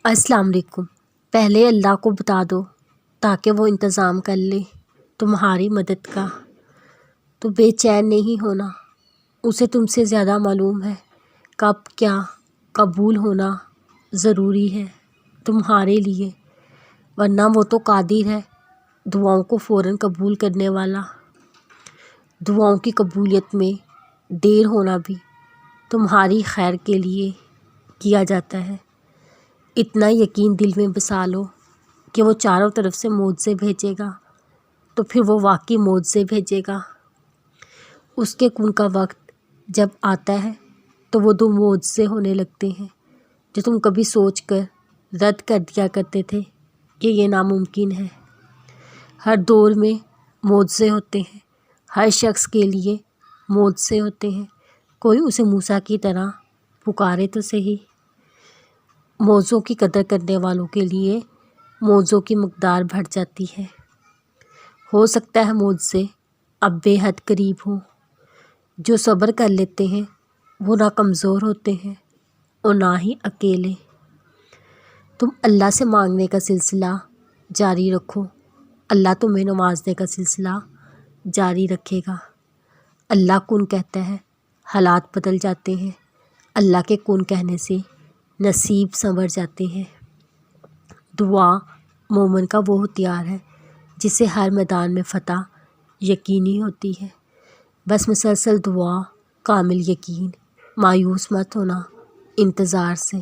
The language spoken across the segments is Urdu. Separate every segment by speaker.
Speaker 1: السلام علیکم۔ پہلے اللہ کو بتا دو تاکہ وہ انتظام کر لے تمہاری مدد کا۔ تو بے چین نہیں ہونا، اسے تم سے زیادہ معلوم ہے کب کیا قبول ہونا ضروری ہے تمہارے لیے، ورنہ وہ تو قادر ہے دعاؤں کو فوراً قبول کرنے والا۔ دعاؤں کی قبولیت میں دیر ہونا بھی تمہاری خیر کے لیے کیا جاتا ہے۔ اتنا یقین دل میں بسا لو کہ وہ چاروں طرف سے معجزے بھیجے گا تو پھر وہ واقعی معجزے بھیجے گا۔ اس کے کن کا وقت جب آتا ہے تو وہ 2 معجزے ہونے لگتے ہیں جو تم کبھی سوچ کر رد کر دیا کرتے تھے کہ یہ ناممکن ہے۔ ہر دور میں معجزے ہوتے ہیں، ہر شخص کے لیے معجزے ہوتے ہیں۔ کوئی اسے موسیٰ کی طرح پکارے تو صحیح۔ معجزوں کی قدر کرنے والوں کے لیے معجزوں کی مقدار بڑھ جاتی ہے۔ ہو سکتا ہے معجزے اب بے حد قریب ہوں۔ جو صبر کر لیتے ہیں وہ نہ کمزور ہوتے ہیں اور نہ ہی اکیلے۔ تم اللہ سے مانگنے کا سلسلہ جاری رکھو، اللہ تمہیں نوازنے کا سلسلہ جاری رکھے گا۔ اللہ کن کہتا ہے، حالات بدل جاتے ہیں۔ اللہ کے کن کہنے سے نصیب سنور جاتے ہیں۔ دعا مومن کا وہ ہتھیار ہے جس سے ہر میدان میں فتح یقینی ہوتی ہے۔ بس مسلسل دعا، کامل یقین، مایوس مت ہونا، انتظار سے۔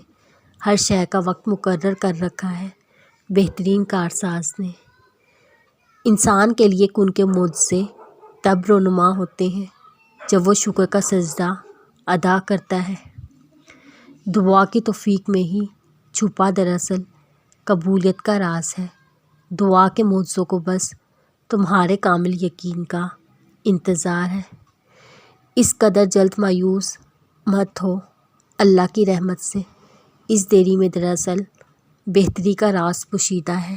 Speaker 1: ہر شے کا وقت مقرر کر رکھا ہے بہترین کارساز نے۔ انسان کے لیے کن کے معجزے تب رونما ہوتے ہیں جب وہ شکر کا سجدہ ادا کرتا ہے۔ دعا کی توفیق میں ہی چھپا دراصل قبولیت کا راز ہے۔ دعا کے معجزوں کو بس تمہارے کامل یقین کا انتظار ہے۔ اس قدر جلد مایوس مت ہو اللہ کی رحمت سے، اس دیری میں دراصل بہتری کا راز پوشیدہ ہے۔